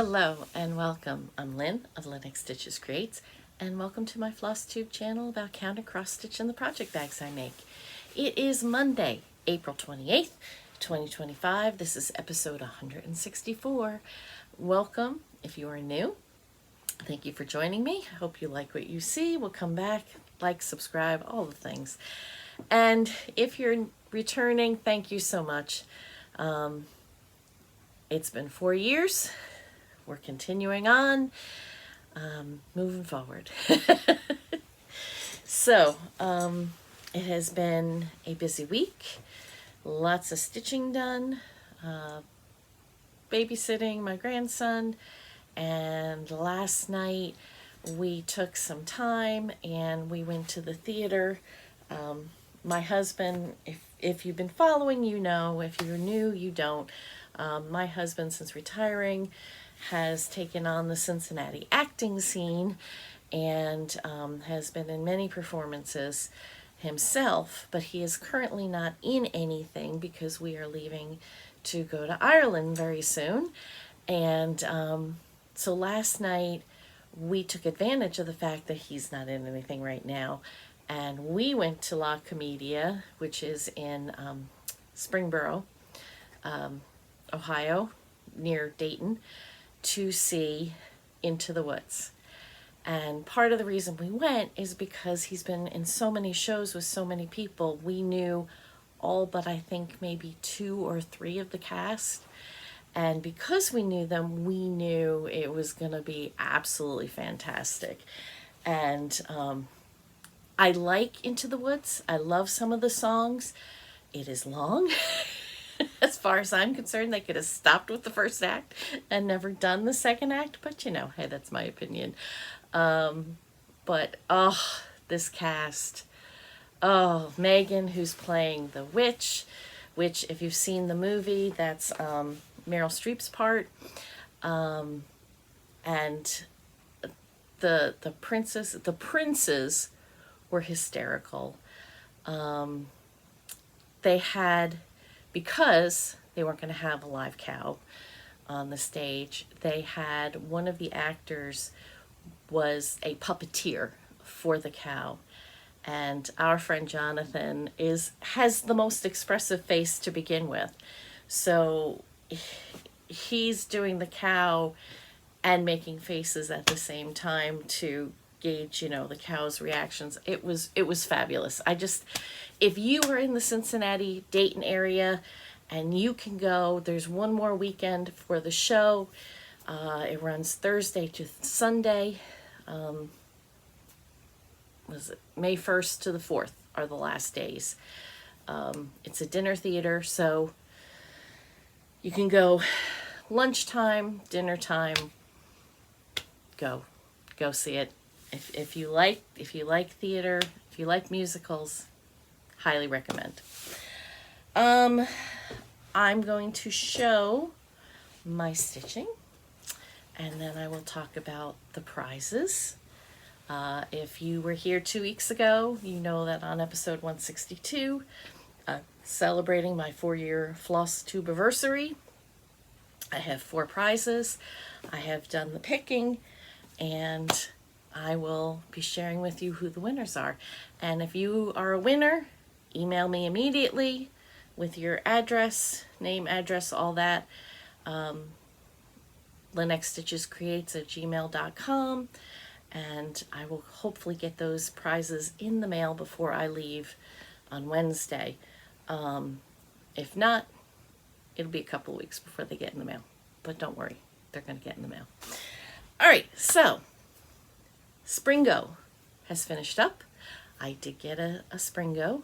Hello and welcome. I'm Lynn of Lynn Stitches Creates, and welcome to my Flosstube channel about counter cross stitch and the project bags I make. It is Monday, April 28th, 2025. This is episode 164. Welcome if you are new. Thank you for joining me. I hope you like what you see. We'll come back, like, subscribe, all the things. And if you're returning, thank you so much. It's been 4 years. We're continuing on, moving forward. So, it has been a busy week, lots of stitching done, babysitting my grandson, and last night we took some time and we went to the theater. My husband, if you've been following, you know. If you're new, you don't. My husband, since retiring, has taken on the Cincinnati acting scene and has been in many performances himself, but he is currently not in anything because we are leaving to go to Ireland very soon. And so last night we took advantage of the fact that he's not in anything right now, and we went to La Comedia, which is in Springboro, Ohio, near Dayton, to see Into the Woods. And part of the reason we went is because he's been in so many shows with so many people. We knew all but I think maybe 2 or 3 of the cast. And because we knew them, we knew it was going to be absolutely fantastic. And I like Into the Woods. I love some of the songs. It is long. As far as I'm concerned, they could have stopped with the first act and never done the second act. But you know, hey, that's my opinion. But this cast. Oh, Megan, who's playing the witch, which if you've seen the movie, that's Meryl Streep's part. And the princes were hysterical. They had, because they weren't going to have a live cow on the stage, they had one of the actors was a puppeteer for the cow. And our friend Jonathan has the most expressive face to begin with. So he's doing the cow and making faces at the same time to gauge, the cow's reactions. It was fabulous. If you are in the Cincinnati, Dayton area and you can go, there's one more weekend for the show. It runs Thursday to Sunday. Was it May 1st to the 4th are the last days. It's a dinner theater, so you can go lunchtime, dinner time, go see it. If you like theater, if you like musicals, highly recommend. I'm going to show my stitching, and then I will talk about the prizes. If you were here 2 weeks ago, you know that on episode 162, celebrating my 4-year Flosstubersary, I have 4 prizes. I have done the picking, and I will be sharing with you who the winners are. And if you are a winner, email me immediately with your address, name, address, all that. LynxStitchesCreates@gmail.com. And I will hopefully get those prizes in the mail before I leave on Wednesday. If not, it'll be a couple of weeks before they get in the mail. But don't worry, they're going to get in the mail. All right, so Springo has finished up. I did get a Springo.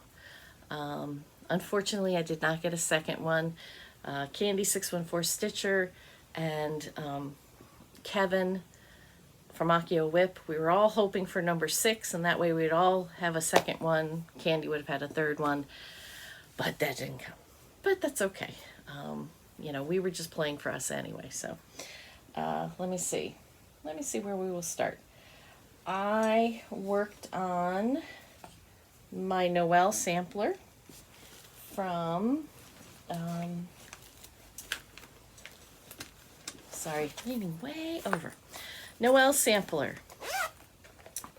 Unfortunately, I did not get a second one. Candy 614 Stitcher and Kevin from Akio Whip, we were all hoping for number 6, and that way we'd all have a second one. Candy would have had a third one, but that didn't come. But that's okay. We were just playing for us anyway. So let me see where we will start. I worked on my Noel sampler from Sorry, leaning way over. Noel sampler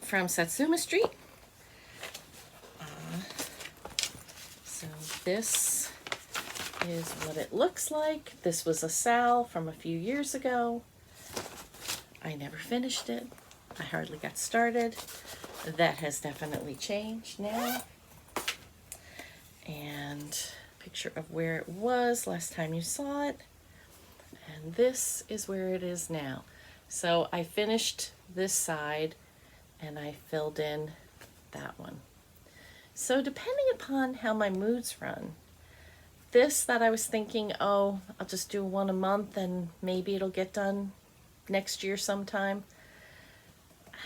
from Satsuma Street. So this is what it looks like. This was a sal from a few years ago. I never finished it. I hardly got started. That has definitely changed now. And picture of where it was last time you saw it. And this is where it is now. So I finished this side and I filled in that one. So depending upon how my moods run, this that I was thinking, oh, I'll just do one a month and maybe it'll get done next year sometime,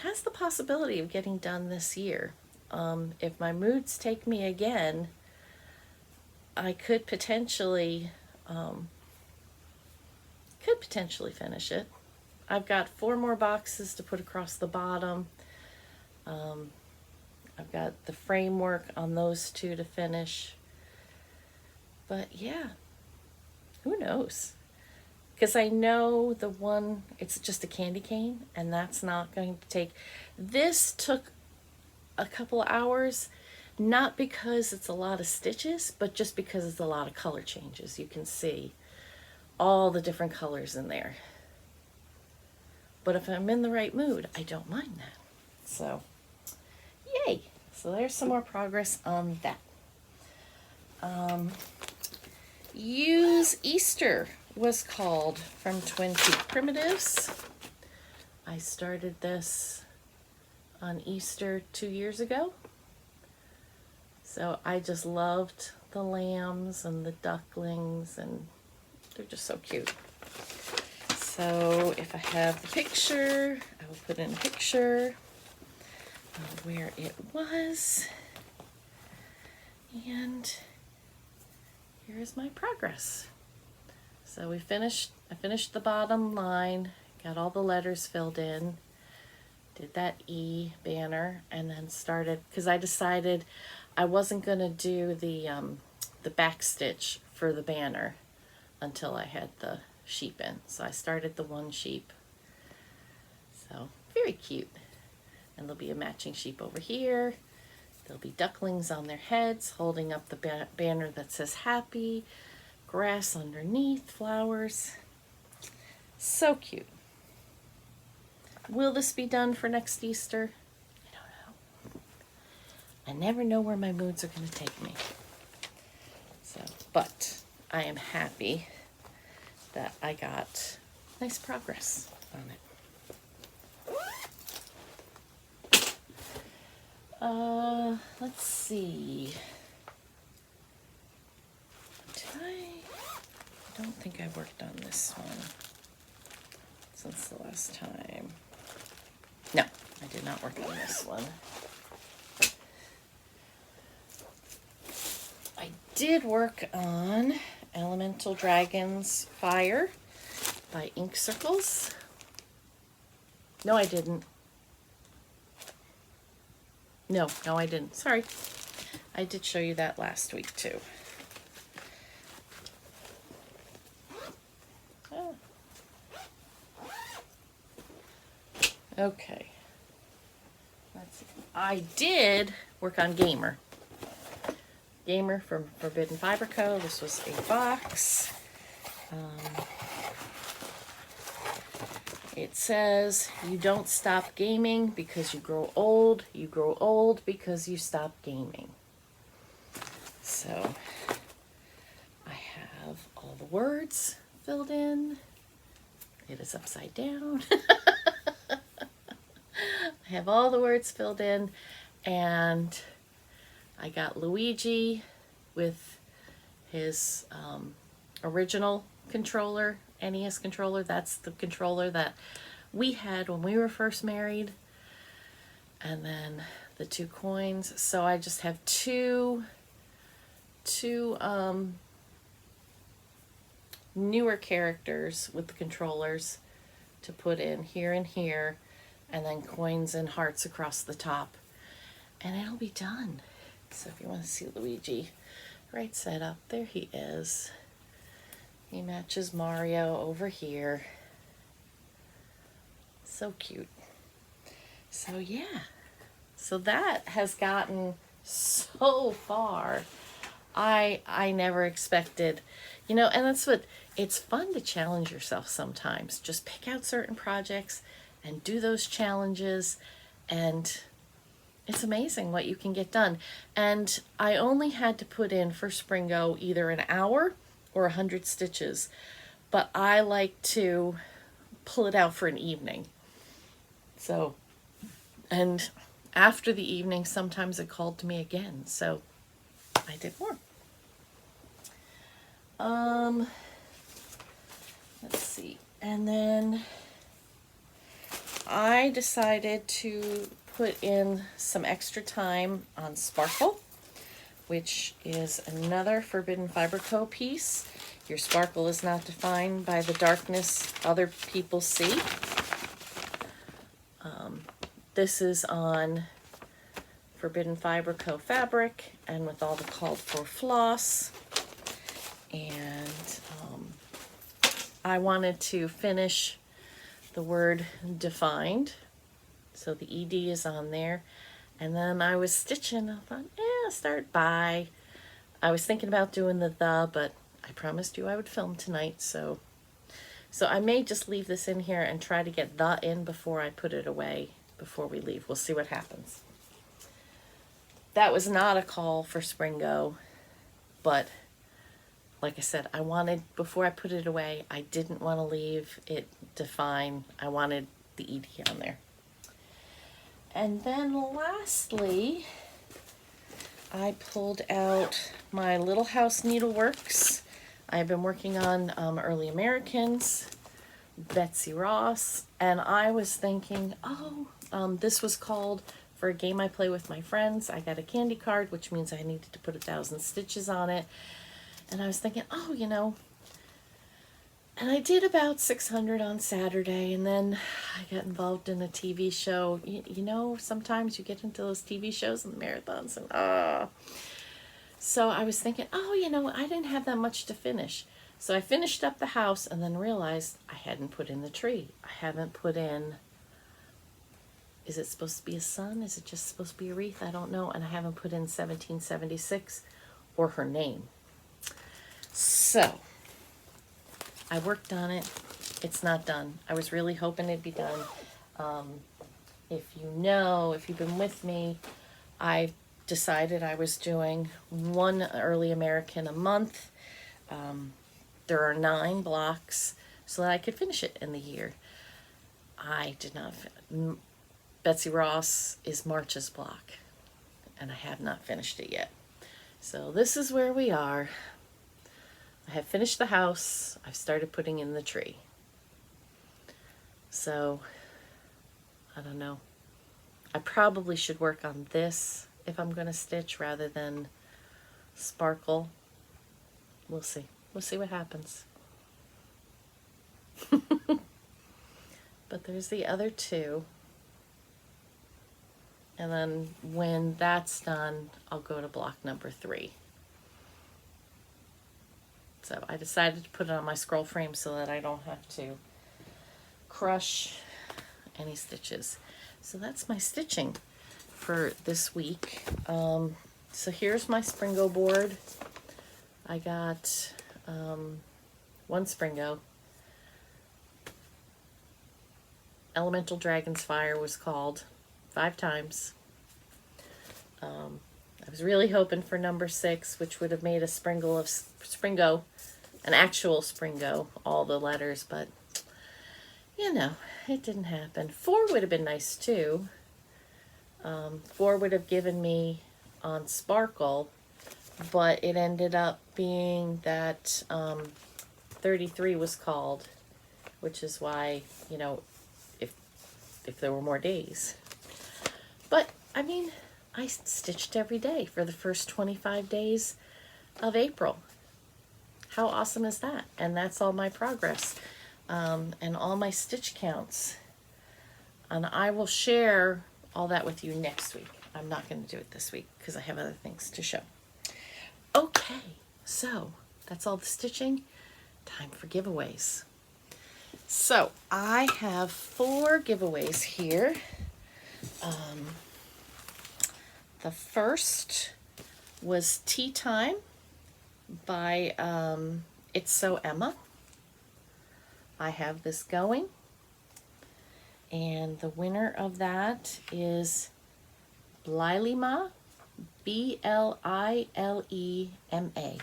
has the possibility of getting done this year. If my moods take me again, I could potentially finish it. I've got 4 more boxes to put across the bottom. I've got the framework on those 2 to finish. But yeah, who knows? Because I know the one, it's just a candy cane, and that's not going to take. This took a couple of hours, not because it's a lot of stitches, but just because it's a lot of color changes. You can see all the different colors in there. But if I'm in the right mood, I don't mind that. So, yay! So there's some more progress on that. Use Easter was called from Twin Peak Primitives. I started this on Easter 2 years ago. So I just loved the lambs and the ducklings, and they're just so cute. So if I have the picture, I will put in a picture of where it was. And here is my progress. So I finished the bottom line, got all the letters filled in, did that E banner, and then started, because I decided I wasn't going to do the back stitch for the banner until I had the sheep in. So I started the one sheep. So very cute. And there'll be a matching sheep over here. There'll be ducklings on their heads holding up the banner that says happy, grass underneath, flowers. So cute. Will this be done for next Easter? I don't know. I never know where my moods are going to take me. So, but I am happy that I got nice progress on it. Let's see. I don't think I worked on this one since the last time. No, I did not work on this one. I did work on Elemental Dragons Fire by Ink Circles. No, I didn't. No, I didn't. Sorry. I did show you that last week too. Oh. Okay. Let's see. I did work on Gamer. Gamer from Forbidden Fiber Co. This was a box. It says, you don't stop gaming because you grow old. You grow old because you stop gaming. So, I have all the words filled in. It is upside down. I have all the words filled in, and I got Luigi with his original controller, NES controller. That's the controller that we had when we were first married. And then the 2 coins. So I just have two newer characters with the controllers to put in here and here, and then coins and hearts across the top, and it'll be done. So if you want to see Luigi right side up, there he is. He matches Mario over here. So cute. So yeah, so that has gotten so far. I never expected, you know, and that's what, it's fun to challenge yourself sometimes. Just pick out certain projects and do those challenges, and it's amazing what you can get done. And I only had to put in for Springo either an hour or 100 stitches, but I like to pull it out for an evening. So, and after the evening, sometimes it called to me again, so I did more. Let's see. And then I decided to put in some extra time on Sparkle, which is another Forbidden Fiber Co. piece. Your sparkle is not defined by the darkness other people see. This is on Forbidden Fiber Co. fabric and with all the called for floss. And I wanted to finish the word defined, so the ED is on there. And then I was stitching, I thought, start by. I was thinking about doing the, but I promised you I would film tonight, so I may just leave this in here and try to get the in before I put it away before we leave. We'll see what happens. That was not a call for Springo, but like I said, I wanted, before I put it away, I didn't want to leave it defined. I wanted the ED on there. And then lastly, I pulled out my Little House Needleworks. I've been working on Early Americans, Betsy Ross, and I was thinking, this was called for a game I play with my friends. I got a candy card, which means I needed to put 1,000 stitches on it. And I was thinking, you know, and I did about 600 on Saturday, and then I got involved in a TV show. You know, sometimes you get into those TV shows and the marathons, and so I was thinking, you know, I didn't have that much to finish. So I finished up the house and then realized I hadn't put in the tree. I haven't put in, is it supposed to be a sun? Is it just supposed to be a wreath? I don't know. And I haven't put in 1776 or her name. So I worked on it. It's not done. I was really hoping it'd be done. If you've been with me, I decided I was doing one Early American a month. There are 9 blocks so that I could finish it in the year. I did not. Betsy Ross is March's block, and I have not finished it yet. So this is where we are. I have finished the house. I've started putting in the tree. So, I don't know. I probably should work on this if I'm going to stitch rather than Sparkle. We'll see. We'll see what happens. But there's the other 2. And then when that's done, I'll go to block number 3. So I decided to put it on my scroll frame so that I don't have to crush any stitches. So that's my stitching for this week. So here's my Springo board. I got 1 Springo. Elemental Dragon's Fire was called 5 times. I was really hoping for number 6, which would have made a Springo, an actual Springo, all the letters, but you know, it didn't happen. 4 would have been nice too. 4 would have given me on Sparkle, but it ended up being that 33 was called, which is why, you know, if there were more days. But I mean, I stitched every day for the first 25 days of April. How awesome is that? And that's all my progress and all my stitch counts. And I will share all that with you next week. I'm not going to do it this week because I have other things to show. Okay, so that's all the stitching. Time for giveaways. So I have 4 giveaways here. The first was Tea Time by It's So Emma. I have this going. And the winner of that is Blilema, Blilema.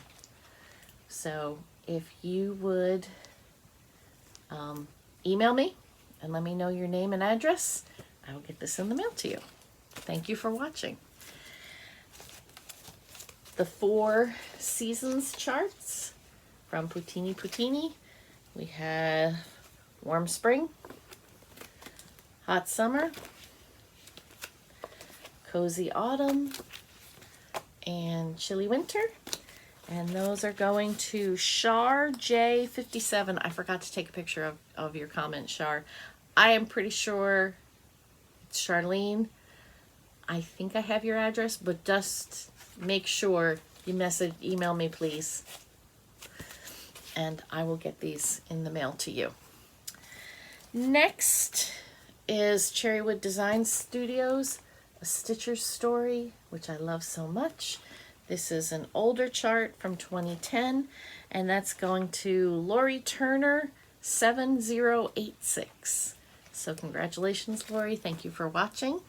So if you would email me and let me know your name and address, I will get this in the mail to you. Thank you for watching. The 4 seasons charts from Putini Putini. We have Warm Spring, Hot Summer, Cozy Autumn, and Chilly Winter. And those are going to Char J57. I forgot to take a picture of your comment, Char. I am pretty sure it's Charlene. I think I have your address, but just make sure you email me, please. And I will get these in the mail to you. Next is Cherrywood Design Studios, A Stitcher's Story, which I love so much. This is an older chart from 2010, and that's going to Lori Turner 7086. So congratulations, Lori. Thank you for watching.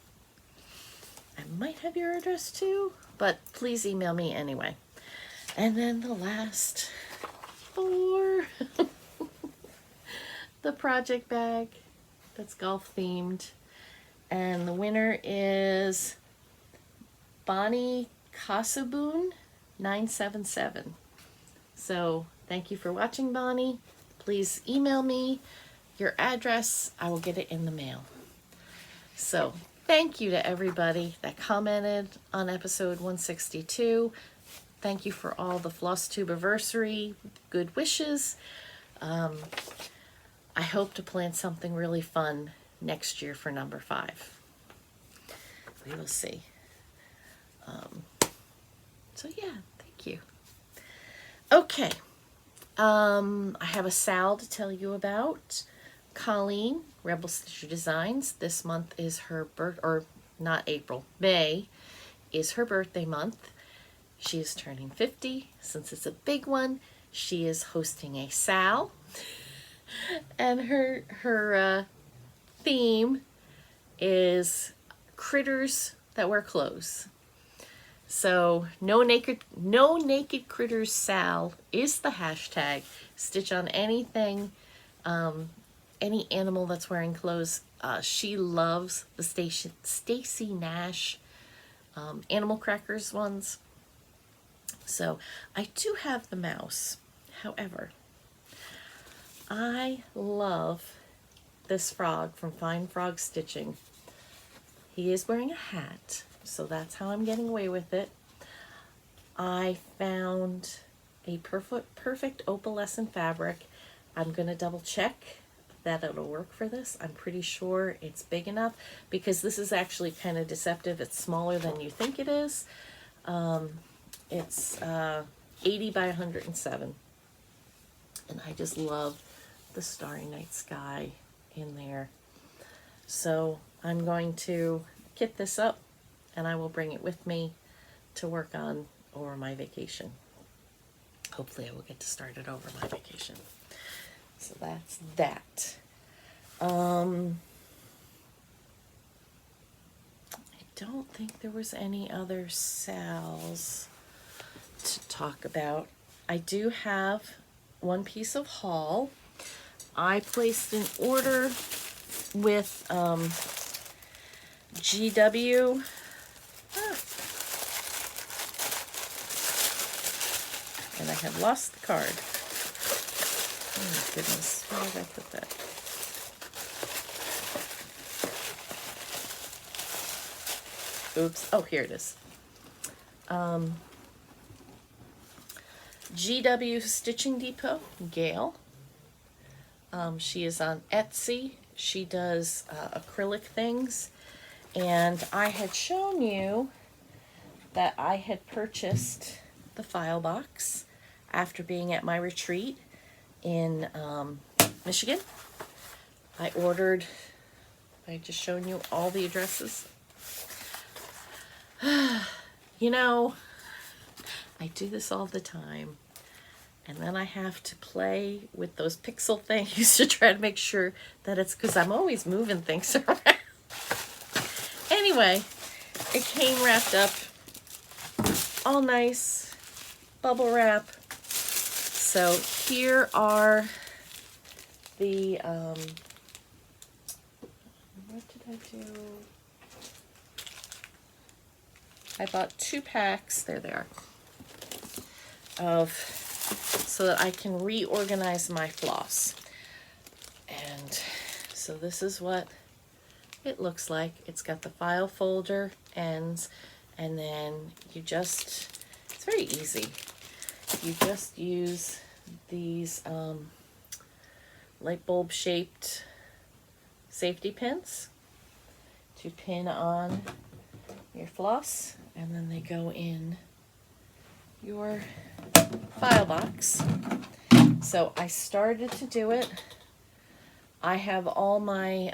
I might have your address too, but please email me anyway. And then the last 4, the project bag that's golf themed. And the winner is Bonnie Kasaboon 977. So thank you for watching, Bonnie. Please email me your address. I will get it in the mail. So thank you to everybody that commented on episode 162. Thank you for all the Flosstubersary good wishes. I hope to plan something really fun next year for number 5. We will see. So yeah, thank you. Okay. I have a Sal to tell you about. Colleen, Rebel Stitcher Designs. This month is her May is her birthday month. She is turning 50. Since it's a big one, she is hosting a Sal. And her theme is critters that wear clothes. So no naked critters Sal is the hashtag. Stitch on anything, any animal that's wearing clothes. She loves the Stacy Nash Animal Crackers ones. So I do have the mouse. However, I love this frog from Fine Frog Stitching. He is wearing a hat, so that's how I'm getting away with it. I found a perfect opalescent fabric. I'm going to double check that it'll work for this. I'm pretty sure it's big enough because this is actually kind of deceptive. It's smaller than you think it is. It's 80 by 107. And I just love the Starry Night Sky in there. So I'm going to kit this up and I will bring it with me to work on over my vacation. Hopefully I will get to start it over my vacation. So that's that. I don't think there was any other Sals to talk about. I do have one piece of haul. I placed an order with GW. And I have lost the card. Oh my goodness, where did I put that? Oops, oh, here it is. GW Stitching Depot, Gail. She is on Etsy. She does acrylic things. And I had shown you that I had purchased the file box after being at my retreat in Michigan. I ordered, I just shown you all the addresses. You know, I do this all the time. And then I have to play with those pixel things to try to make sure that it's, because I'm always moving things around. Anyway, it came wrapped up all nice, bubble wrap. So here are the, what did I do? I bought 2 packs, there they are, of, so that I can reorganize my floss. And so this is what it looks like. It's got the file folder ends, and then you just, it's very easy. You just use these light bulb shaped safety pins to pin on your floss, and then they go in your file box. So I started to do it. I have all my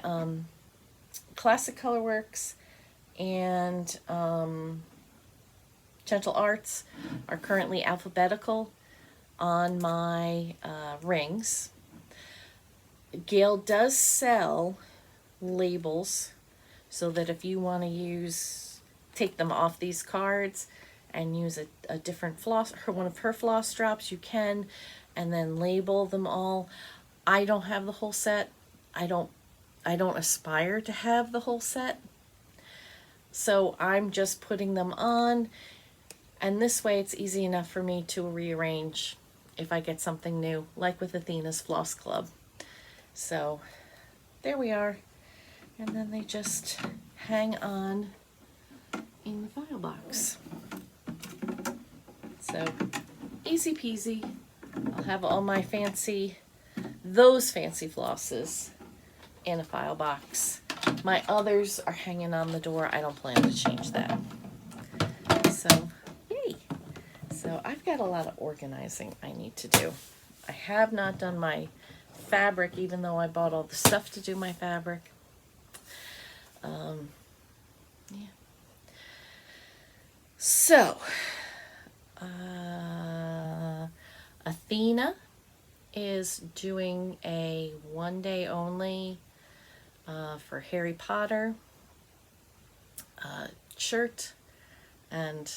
Classic Colorworks and Gentle Arts are currently alphabetical on my rings. Gail does sell labels so that if you want to use, take them off these cards and use a different floss, one of her floss drops, you can, and then label them all. I don't have the whole set. I don't aspire to have the whole set. So I'm just putting them on, and this way it's easy enough for me to rearrange if I get something new, like with Athena's Floss Club. So there we are. And then they just hang on in the file box. So easy peasy. I'll have all my those fancy flosses in a file box. My others are hanging on the door. I don't plan to change that. So, yay. So I've got a lot of organizing I need to do. I have not done my fabric, even though I bought all the stuff to do my fabric. Yeah. So, Athena is doing a 1 day only for Harry Potter shirt, and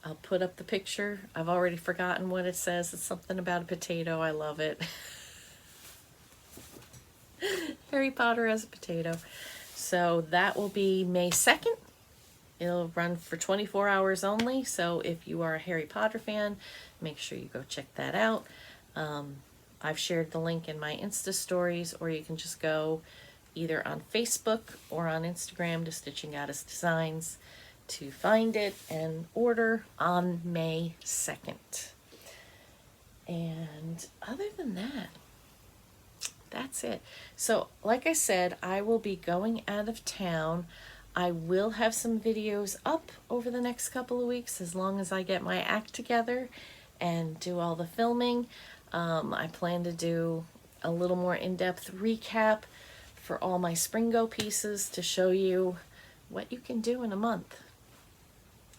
I'll put up the picture. I've already forgotten what it says. It's something about a potato. I love it. Harry Potter as a potato. So that will be May 2nd. It'll run for 24 hours only. So if you are a Harry Potter fan, make sure you go check that out. I've shared the link in my Insta stories, or you can just go either on Facebook or on Instagram to Stitching Goddess Designs to find it and order on May 2nd. And other than that, that's it. So like I said, I will be going out of town. I will have some videos up over the next couple of weeks, as long as I get my act together and do all the filming. I plan to do a little more in-depth recap for all my Spring Go pieces to show you what you can do in a month,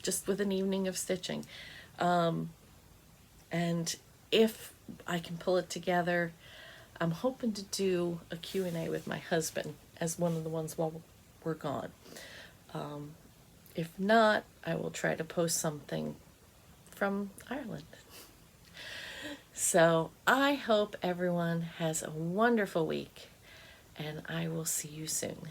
just with an evening of stitching. And if I can pull it together, I'm hoping to do a Q&A with my husband as one of the ones while we're gone. If not, I will try to post something from Ireland. So I hope everyone has a wonderful week, and I will see you soon.